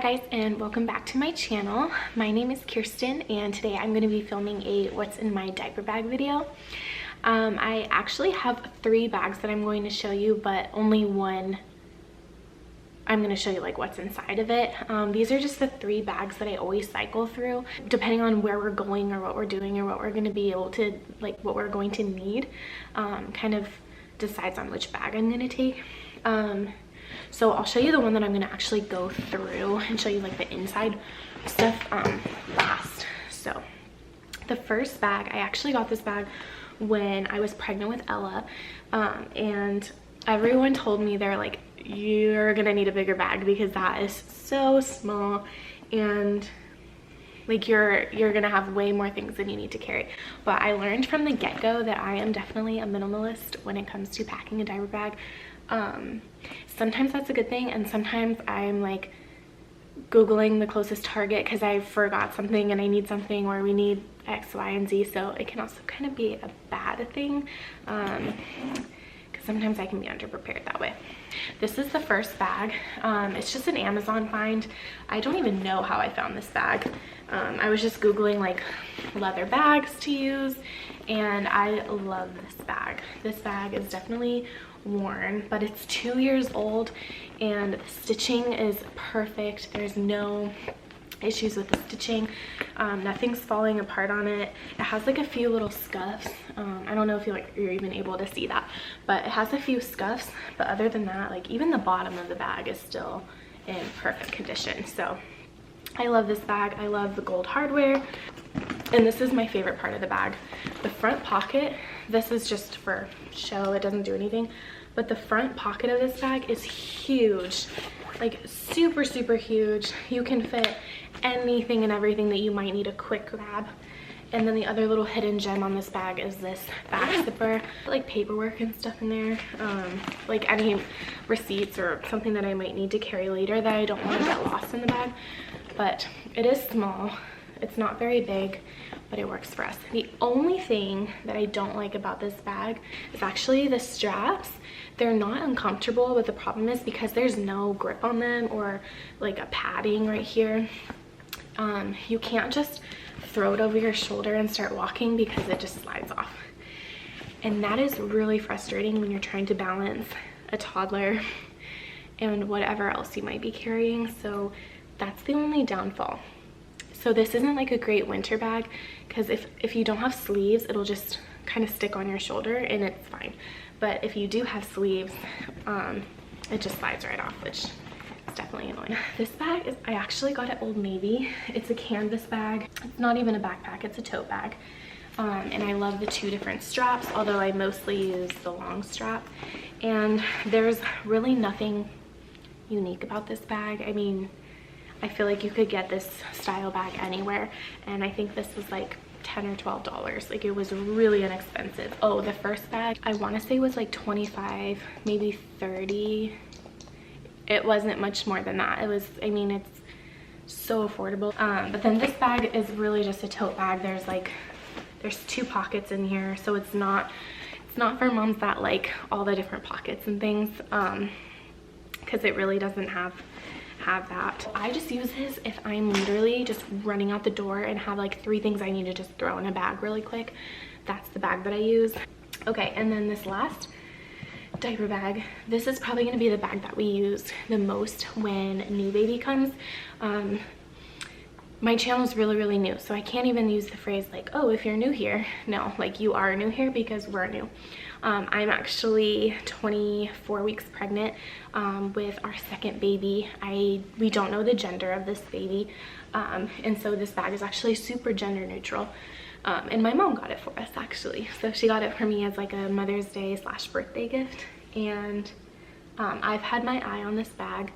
guys, and welcome back to my channel. My name is Kirsten, and today I'm going to be filming a what's in my diaper bag video. I actually have 3 bags that I'm going to show you, but only one I'm going to show you like what's inside of it. These are just the 3 bags that I always cycle through, depending on where we're going or what we're doing or what we're going to be able to, like what we're going to need, kind of decides on which bag I'm going to take. So I'll show you the one that I'm going to actually go through and show you like the inside stuff last. So the first bag, I actually got this bag when I was pregnant with Ella, and everyone told me they're like, you're gonna need a bigger bag because that is so small and like you're gonna have way more things than you need to carry. But I learned from the get-go that I am definitely a minimalist when it comes to packing a diaper bag. Sometimes that's a good thing, and sometimes I'm like googling the closest Target because I forgot something and I need something, or we need X, Y, and Z. So it can also kind of be a bad thing, because sometimes I can be underprepared that way. This is the first bag. It's just an Amazon find. I don't even know how I found this bag. I was just googling like leather bags to use, and I love this bag. This bag is definitely worn, but it's 2 years old and the stitching is perfect. There's no issues with the stitching. Nothing's falling apart on it. It has like a few little scuffs. I don't know if you're even able to see that, but it has a few scuffs, but other than that, like even the bottom of the bag is still in perfect condition. So I love this bag. I love the gold hardware, and this is my favorite part of the bag. The front pocket, this is just for show, it doesn't do anything, but the front pocket of this bag is huge, like super huge. You can fit anything and everything that you might need a quick grab. And then the other little hidden gem on this bag is this back zipper, like paperwork and stuff in there, like any receipts or something that I might need to carry later that I don't want to get lost in the bag. But it is small, it's not very big, but it works for us. The only thing that I don't like about this bag is actually the straps. They're not uncomfortable, but the problem is because there's no grip on them or like a padding right here, you can't just throw it over your shoulder and start walking because it just slides off. And that is really frustrating when you're trying to balance a toddler and whatever else you might be carrying. So that's the only downfall. So this isn't like a great winter bag because if you don't have sleeves, it'll just kind of stick on your shoulder and it's fine. But if you do have sleeves, it just slides right off, which is definitely annoying. This bag is, I actually got at Old Navy. It's a canvas bag. It's not even a backpack, it's a tote bag. And I love the 2 different straps, although I mostly use the long strap. And there's really nothing unique about this bag. I mean, I feel like you could get this style bag anywhere, and I think this was like $10 or $12. Like, it was really inexpensive. Oh, the first bag I want to say was like 25, maybe 30. It wasn't much more than that. It was, I mean, it's so affordable. But then this bag is really just a tote bag. There's 2 pockets in here, so it's not for moms that like all the different pockets and things, because it really doesn't have that. I just use this if I'm literally just running out the door and have like 3 things I need to just throw in a bag really quick. That's the bag that I use. Okay, and then this last diaper bag, this is probably going to be the bag that we use the most when new baby comes. My channel is really new, so I can't even use the phrase like, oh, if you're new here. No, like, you are new here because we're new. I'm actually 24 weeks pregnant with our second baby. We don't know the gender of this baby, and so this bag is actually super gender neutral. And my mom got it for us, actually. So she got it for me as like a Mother's Day / birthday gift. And I've had my eye on this bag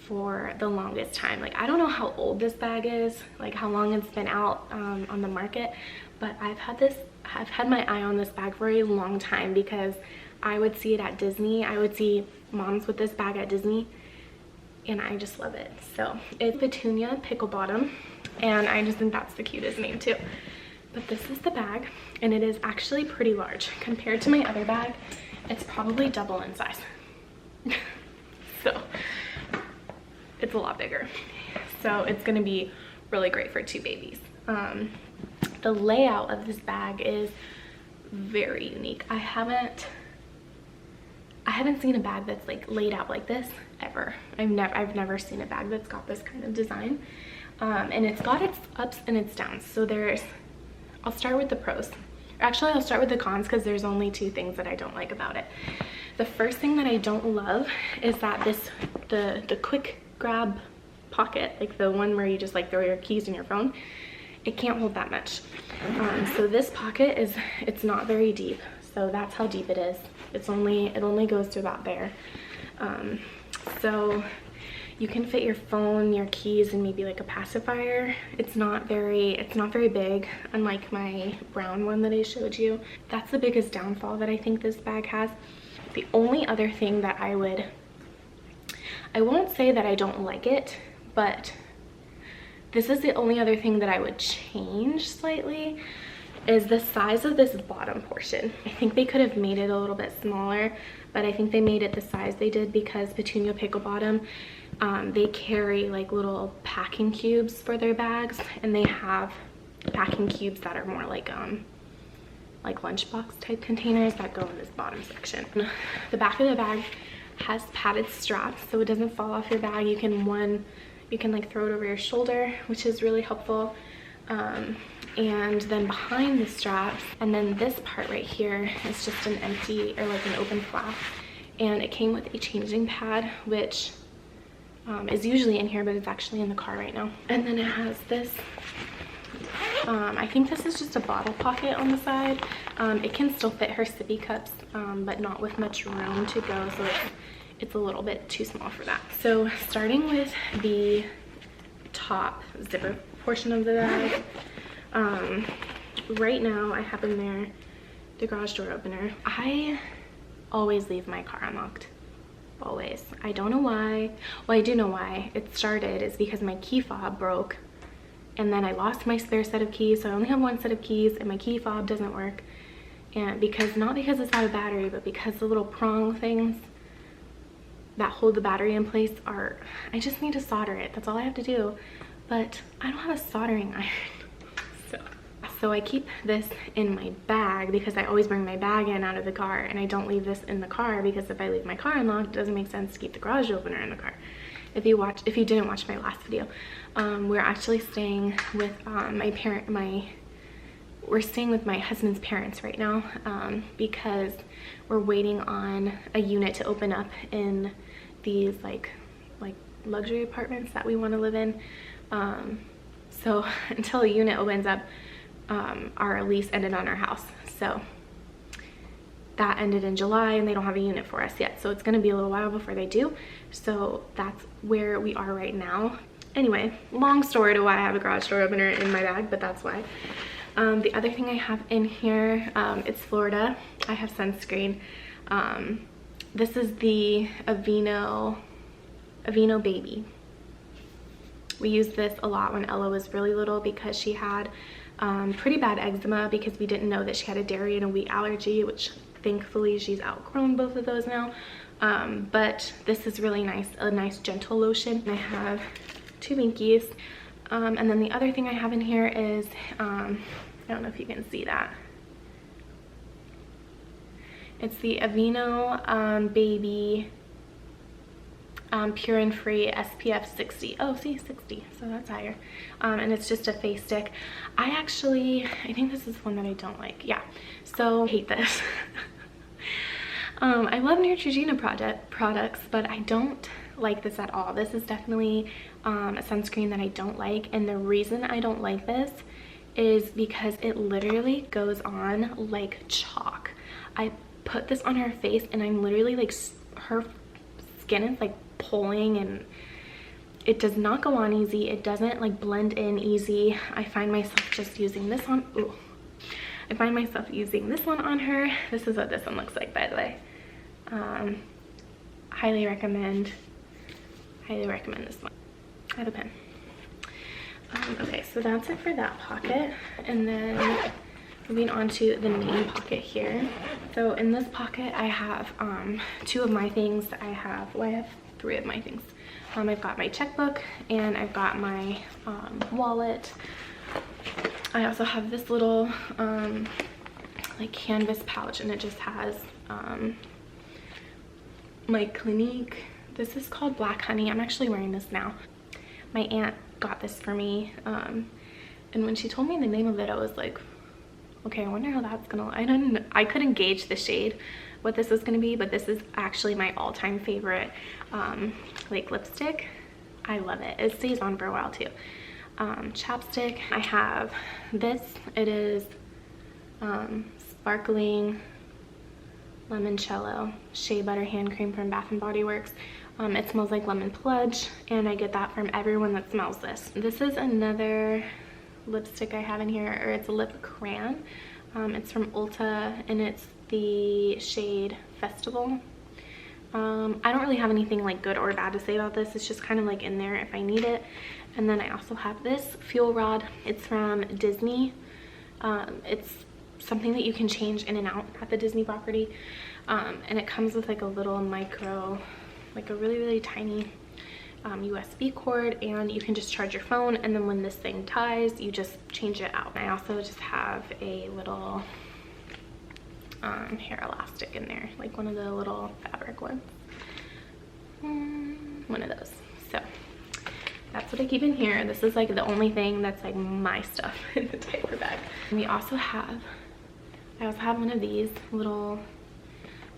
for the longest time. Like, I don't know how old this bag is, like how long it's been out on the market, but I've had my eye on this bag for a long time because I would see it at Disney. I would see moms with this bag at Disney, and I just love it. So it's Petunia Pickle Bottom, and I just think that's the cutest name too. But this is the bag, and it is actually pretty large compared to my other bag. It's probably double in size. So it's a lot bigger. So it's gonna be really great for 2 babies. The layout of this bag is very unique. I haven't seen a bag that's like laid out like this ever. I've never seen a bag that's got this kind of design. And it's got its ups and its downs. So I'll start with the pros. Actually, I'll start with the cons because there's only 2 things that I don't like about it. The first thing that I don't love is that the quick grab pocket, like the one where you just like throw your keys and your phone, it can't hold that much. So this pocket it's not very deep. So that's how deep it is. It only goes to about there. So you can fit your phone, your keys, and maybe like a pacifier. It's not very big, unlike my brown one that I showed you. That's the biggest downfall that I think this bag has. The only other thing that I won't say that I don't like it, but this is the only other thing that I would change slightly, is the size of this bottom portion. I think they could have made it a little bit smaller, but I think they made it the size they did because Petunia Pickle Bottom, they carry like little packing cubes for their bags, and they have packing cubes that are more like lunchbox type containers that go in this bottom section. The back of the bag has padded straps so it doesn't fall off your bag. You can like throw it over your shoulder, which is really helpful. And then behind the straps, and then this part right here is just an empty or like an open flap, and it came with a changing pad, which is usually in here, but it's actually in the car right now. And then it has this, I think this is just a bottle pocket on the side. It can still fit her sippy cups, but not with much room to go, so it's a little bit too small for that. So starting with the top zipper portion of the bag, right now I have in there the garage door opener. I always leave my car unlocked. Always. I don't know why. Well, I do know why. It started is because my key fob broke, and then I lost my spare set of keys, so I only have 1 set of keys, and my key fob doesn't work. And not because it's out of battery, but because the little prong things that hold the battery in place I just need to solder it. That's all I have to do. But I don't have a soldering iron. So I keep this in my bag because I always bring my bag in out of the car, and I don't leave this in the car because if I leave my car unlocked, it doesn't make sense to keep the garage opener in the car. If you didn't watch my last video, we're actually staying with we're staying with my husband's parents right now, because we're waiting on a unit to open up in these like luxury apartments that we want to live in. So until a unit opens up, our lease ended on our house, so that ended in July, and they don't have a unit for us yet, so it's going to be a little while before they do. So that's where we are right now. Anyway, long story to why I have a garage door opener in my bag, but that's why. The other thing I have in here, it's Florida. I have sunscreen. This is the Aveeno Baby. We used this a lot when Ella was really little because she had pretty bad eczema, because we didn't know that she had a dairy and a wheat allergy, which thankfully she's outgrown both of those now. But this is really nice, a nice gentle lotion. I have 2 binkies. And then the other thing I have in here is, I don't know if you can see that. It's the Aveeno Baby Pure and Free SPF 60. Oh, see, 60, so that's higher. And it's just a face stick. I think this is one that I don't like. Yeah, so I hate this. I love Neutrogena products, but I don't like this at all. This is definitely a sunscreen that I don't like, and the reason I don't like this is because it literally goes on like chalk. I put this on her face, and I'm literally like, her skin is like pulling, and it does not go on easy. It doesn't like blend in easy. I find myself just using this on, I find myself using this one on her. This is what this one looks like, by the way. Highly recommend this one. I have a pen. Okay, so that's it for that pocket, and then moving on to the main pocket here. So in this pocket I have 2 of my things. I have 3 of my things. I've got my checkbook and I've got my wallet. I also have this little like canvas pouch, and it just has my Clinique. This is called Black Honey. I'm actually wearing this now. My aunt got this for me, and when she told me the name of it, I was like, okay, I wonder how that's gonna, I couldn't gauge the shade what this was gonna be, but this is actually my all-time favorite like lipstick. I love it. It stays on for a while too. Chapstick, I have this. It is sparkling limoncello shea butter hand cream from Bath and Body Works. It smells like lemon pledge, and I get that from everyone that smells this. This is another lipstick I have in here, or it's a lip crayon. It's from Ulta, and it's the shade Festival. I don't really have anything like good or bad to say about this. It's just kind of like in there if I need it. And then I also have this Fuel Rod. It's from Disney. It's something that you can change in and out at the Disney property, and it comes with like a little micro, like a really tiny USB cord, and you can just charge your phone, and then when this thing ties, you just change it out. I also just have a little hair elastic in there, like one of the little fabric ones, one of those. So that's what I keep in here. This is like the only thing that's like my stuff in the diaper bag. And I also have one of these little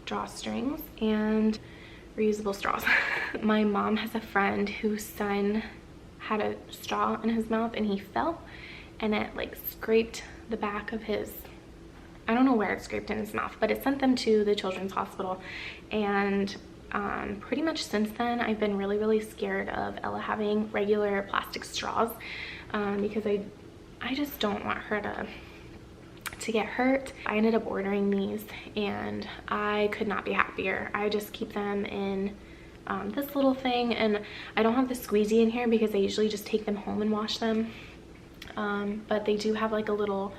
drawstrings and reusable straws. My mom has a friend whose son had a straw in his mouth, and he fell, and it like scraped the back of his, I don't know where it scraped in his mouth, but it sent them to the children's hospital. And pretty much since then, I've been really scared of Ella having regular plastic straws, because I just don't want her to get hurt. I ended up ordering these, and I could not be happier. I just keep them in this little thing, and I don't have the squeegee in here because I usually just take them home and wash them, but they do have like a little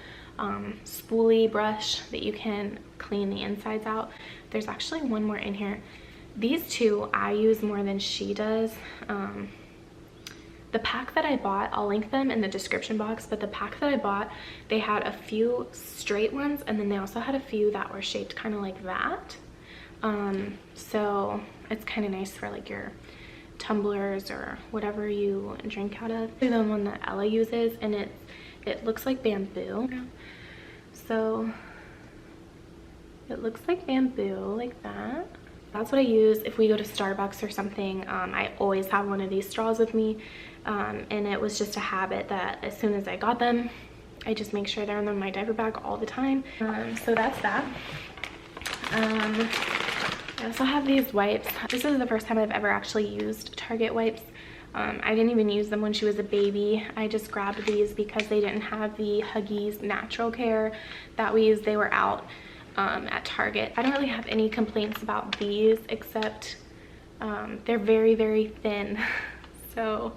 spoolie brush that you can clean the insides out. There's actually one more in here. These two I use more than she does. The pack that I bought, I'll link them in the description box, but the pack that I bought, they had a few straight ones, and then they also had a few that were shaped kind of like that. So it's kind of nice for like your tumblers or whatever you drink out of. The one that Ella uses, and it looks like bamboo. So it looks like bamboo, like that. That's what I use if we go to Starbucks or something. I always have one of these straws with me, and it was just a habit that as soon as I got them, I just make sure they're in my diaper bag all the time. So that's that. I also have these wipes. This is the first time I've ever actually used Target wipes. I didn't even use them when she was a baby. I just grabbed these because they didn't have the Huggies Natural Care that we used. They were out at Target. I don't really have any complaints about these, except they're very thin. So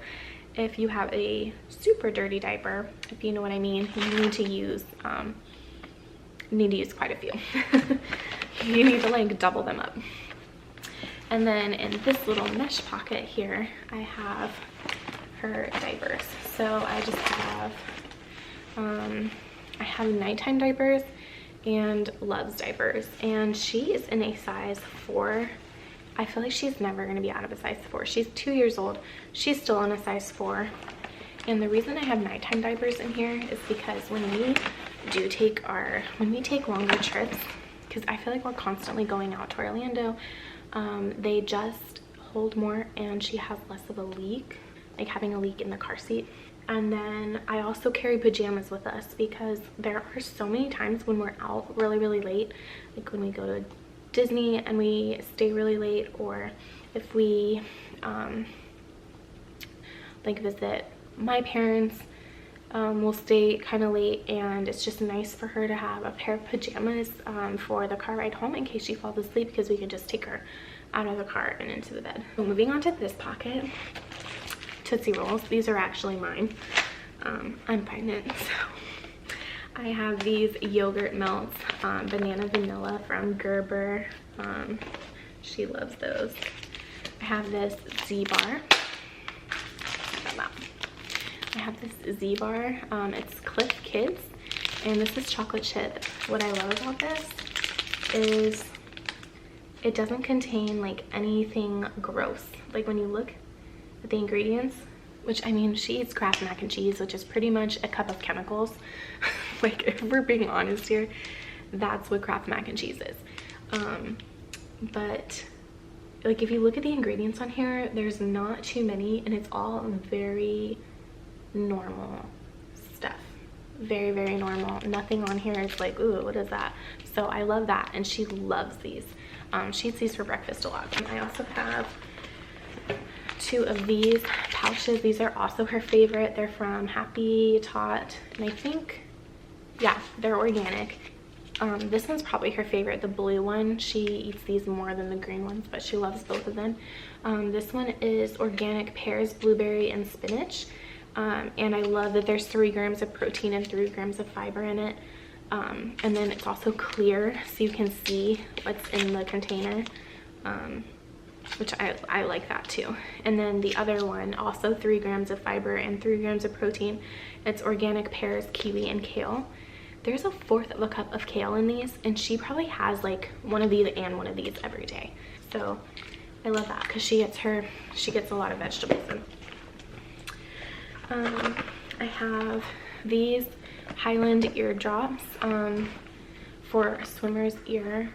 if you have a super dirty diaper, if you know what I mean, you need to use quite a few. You need to like double them up. And then in this little mesh pocket here, I have her diapers. So I just have I have nighttime diapers and Love's diapers, and she is in a size 4. I feel like she's never going to be out of a size 4. She's 2 years old. She's still in a size 4. And the reason I have nighttime diapers in here is because when we take longer trips, because I feel like we're constantly going out to Orlando, they just hold more, and she has less of a leak, like having a leak in the car seat. And then I also carry pajamas with us because there are so many times when we're out really late, like when we go to Disney and we stay really late, or if we like visit my parents, we'll stay kind of late, and it's just nice for her to have a pair of pajamas for the car ride home in case she falls asleep, because we can just take her out of the car and into the bed. So moving on to this pocket, Tootsie Rolls. These are actually mine. I'm pregnant, so I have these yogurt melts, banana vanilla from Gerber. She loves those. I have this Z-bar. I have this Z-bar. It's Cliff Kids, and this is chocolate chip. What I love about this is it doesn't contain like anything gross. Like when you look at the ingredients, which I mean, she eats Kraft mac and cheese, which is pretty much a cup of chemicals. Like if we're being honest here, that's what Kraft mac and cheese is. But like if you look at the ingredients on here, there's not too many, and it's all very normal stuff. Very, very normal. Nothing on here is like, ooh, what is that? So I love that, and she loves these. She eats these for breakfast a lot. And I also have 2 of these pouches. These are also her favorite. They're from Happy Tot, and I think, yeah, they're organic. This one's probably her favorite, the blue one. She eats these more than the green ones, but she loves both of them. This one is organic pears, blueberry, and spinach. And I love that there's 3 grams of protein and 3 grams of fiber in it. And then it's also clear, so you can see what's in the container, which I like that too. And then the other one, also 3 grams of fiber and 3 grams of protein. It's organic pears, kiwi, and kale. There's 1/4 of a cup of kale in these, and she probably has like one of these and one of these every day. So I love that because she gets a lot of vegetables in. I have these Highland ear drops for a swimmer's ear,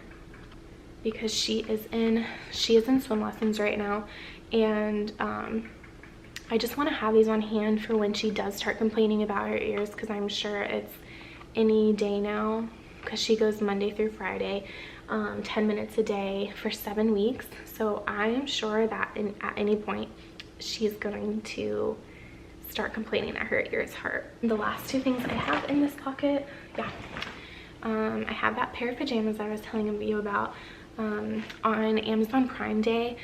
because she is in swim lessons right now, and I just want to have these on hand for when she does start complaining about her ears, because I'm sure it's any day now, because she goes Monday through Friday, 10 minutes a day for 7 weeks. So I am sure that at any point she's going to start complaining that her ears hurt. The last 2 things I have in this pocket, yeah, I have that pair of pajamas I was telling you about on Amazon Prime Day.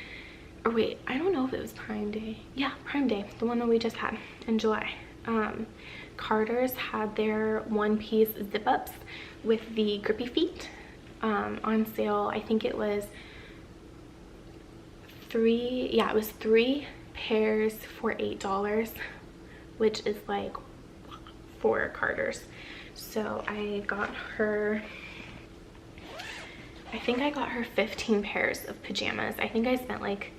Or wait, I don't know if it was Prime Day. Yeah, Prime Day, the one that we just had in July. Carter's had their one-piece zip-ups with the grippy feet on sale. I think it was 3 pairs for $8, which is like 4 Carters. So I got her, I think I got her 15 pairs of pajamas. I think I spent like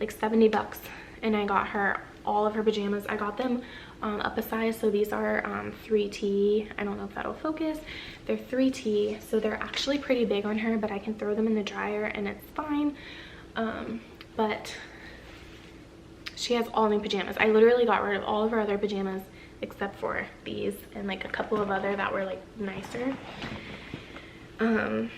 $70, and I got her all of her pajamas. I got them up a size, so these are 3T. I don't know if that'll focus. They're 3T, so they're actually pretty big on her, but I can throw them in the dryer and it's fine. But she has all new pajamas. I literally got rid of all of her other pajamas except for these and like a couple of other that were like nicer. And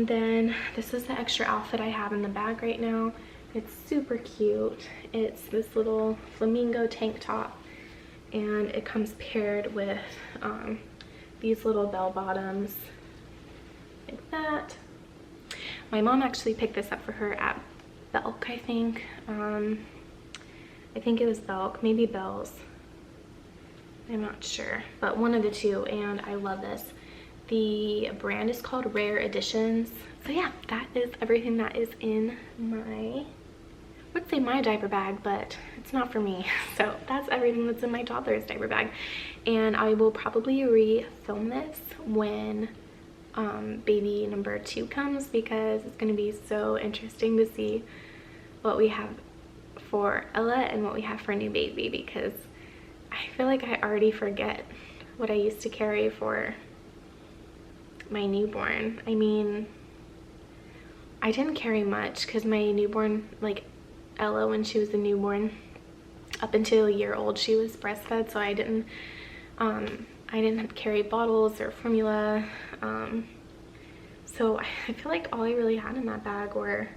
then this is the extra outfit I have in the bag right now. It's super cute. It's this little flamingo tank top, and it comes paired with these little bell bottoms like that. My mom actually picked this up for her at Belk, I think. I think it was Belk, maybe Bells. I'm not sure, but one of the two, and I love this. The brand is called Rare Editions. So yeah, that is everything that is in my, I would say my diaper bag, but it's not for me. So that's everything that's in my toddler's diaper bag. And I will probably re-film this when baby number 2 comes, because it's going to be so interesting to see what we have for Ella and what we have for new baby, because I feel like I already forget what I used to carry for my newborn. I mean, I didn't carry much because my newborn, like Ella, when she was a newborn, up until a year old, she was breastfed, so I didn't carry bottles or formula. So I feel like all I really had in that bag were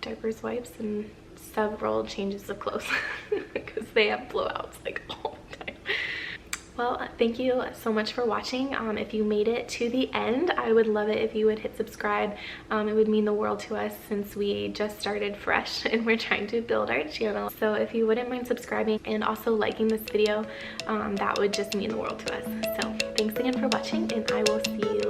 diapers, wipes, and several changes of clothes because they have blowouts like all the time. Well, thank you so much for watching. If you made it to the end, I would love it if you would hit subscribe. It would mean the world to us since we just started fresh and we're trying to build our channel. So if you wouldn't mind subscribing and also liking this video, that would just mean the world to us. So thanks again for watching, and I will see you